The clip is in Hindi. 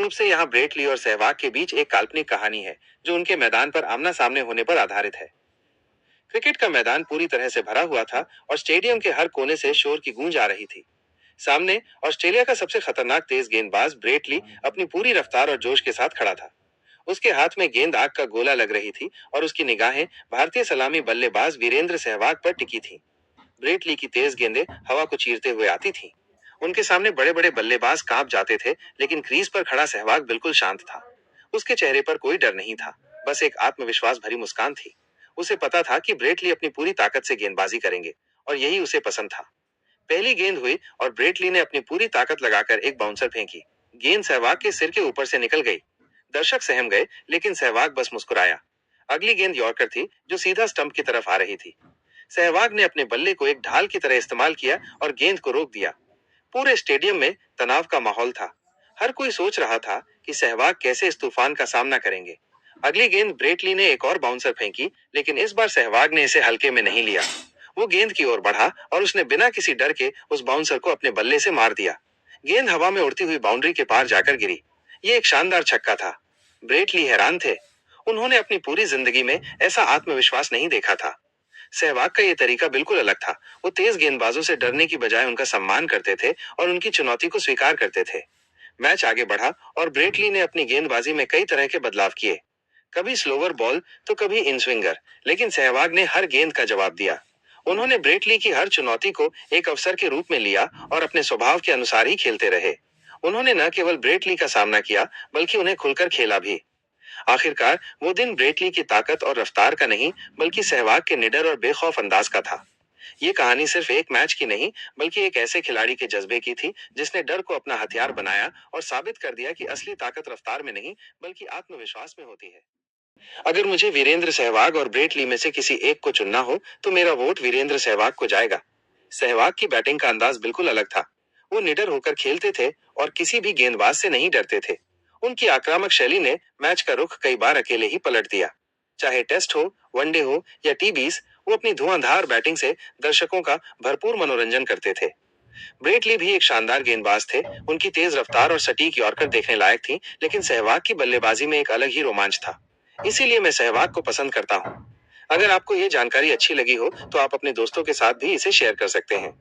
रूप से यहाँ ब्रेट ली और सहवाग के बीच एक काल्पनिक कहानी है जो उनके मैदान पर आमना सामने होने पर आधारित है। क्रिकेट का मैदान पूरी तरह से भरा हुआ था और स्टेडियम के हर कोने से शोर की गूंज आ रही थी। सामने ऑस्ट्रेलिया का सबसे खतरनाक तेज गेंदबाज ब्रेट ली अपनी पूरी रफ्तार और जोश के साथ खड़ा था। उसके हाथ में गेंद आग का गोला लग रही थी और उसकी निगाहें भारतीय सलामी बल्लेबाज वीरेंद्र सहवाग पर टिकी थीं। ब्रेट ली की तेज गेंदें हवा को चीरते हुए आती थीं। उनके सामने बड़े बड़े बल्लेबाज कांप जाते थे, लेकिन क्रीज पर खड़ा सहवाग बिल्कुल शांत था। उसके चेहरे पर कोई डर नहीं था, बस एक आत्मविश्वास भरी मुस्कान थी। उसे पता था कि ब्रेट ली अपनी पूरी ताकत से गेंदबाजी करेंगे और यही उसे पसंद था। पहली गेंद हुई और ब्रेट ली ने अपनी पूरी ताकत लगाकर एक बाउंसर फेंकी। गेंद सहवाग के सिर के ऊपर से निकल गई। दर्शक सहम गए, लेकिन सहवाग बस मुस्कुराया। अगली गेंद यॉर्कर थी जो सीधा स्टंप की तरफ आ रही थी। सहवाग ने अपने बल्ले को एक ढाल की तरह इस्तेमाल किया और गेंद को रोक दिया। पूरे स्टेडियम में तनाव का माहौल था। हर कोई सोच रहा था कि सहवाग कैसे इस तूफान का सामना करेंगे। अगली गेंद ब्रेट ली ने एक और बाउंसर फेंकी, लेकिन इस बार सहवाग ने इसे हल्के में नहीं लिया। वो गेंद की ओर बढ़ा और उसने बिना किसी डर के उस बाउंसर को अपने बल्ले से मार दिया। गेंद हवा में उड़ती हुई बाउंड्री के पार जाकर गिरी। ये एक शानदार छक्का था। ब्रेट ली हैरान थे। उन्होंने अपनी पूरी जिंदगी में ऐसा आत्मविश्वास नहीं देखा था। सहवाग का ये तरीका बिल्कुल अलग था। वो तेज गेंदबाजों से डरने की बजाय उनका सम्मान करते थे और उनकी चुनौती को स्वीकार करते थे। मैच आगे बढ़ा और ब्रेट ली ने अपनी गेंदबाजी में कई तरह के बदलाव किए। कभी स्लोवर बॉल तो कभी इन स्विंगर, लेकिन सहवाग ने हर गेंद का जवाब दिया। उन्होंने ब्रेट ली की हर चुनौती को एक अवसर के रूप में लिया और अपने स्वभाव के अनुसार ही खेलते रहे। उन्होंने न केवल ब्रेट ली का सामना किया, बल्कि उन्हें खुलकर खेला भी। आखिरकार वो दिन ब्रेट ली की ताकत और रफ्तार का नहीं, बल्कि सहवाग के निडर और बेखौफ अंदाज का था। ये कहानी सिर्फ एक मैच की नहीं, बल्कि एक ऐसे खिलाड़ी के जज्बे की थी जिसने डर को अपना हथियार बनाया और साबित कर दिया कि असली ताकत रफ्तार में नहीं, बल्कि आत्मविश्वास में होती है। अगर मुझे वीरेंद्र सहवाग और ब्रेट ली में से किसी एक को चुनना हो, तो मेरा वोट वीरेंद्र सहवाग को जाएगा। सहवाग की बैटिंग का अंदाज बिल्कुल अलग था। वो निडर होकर खेलते थे और किसी भी गेंदबाज से नहीं डरते थे। उनकी आक्रामक शैली ने मैच का रुख कई बार अकेले ही पलट दिया। चाहे टेस्ट हो, वनडे हो या टी20, वो अपनी धुआंधार बैटिंग से दर्शकों का भरपूर मनोरंजन करते थे। ब्रेट ली भी एक शानदार गेंदबाज थे। उनकी तेज रफ्तार और सटीक यॉर्कर देखने लायक थी, लेकिन सहवाग की बल्लेबाजी में एक अलग ही रोमांच था। इसीलिए मैं सहवाग को पसंद करता हूँ। अगर आपको ये जानकारी अच्छी लगी हो तो आप अपने दोस्तों के साथ भी इसे शेयर कर सकते हैं।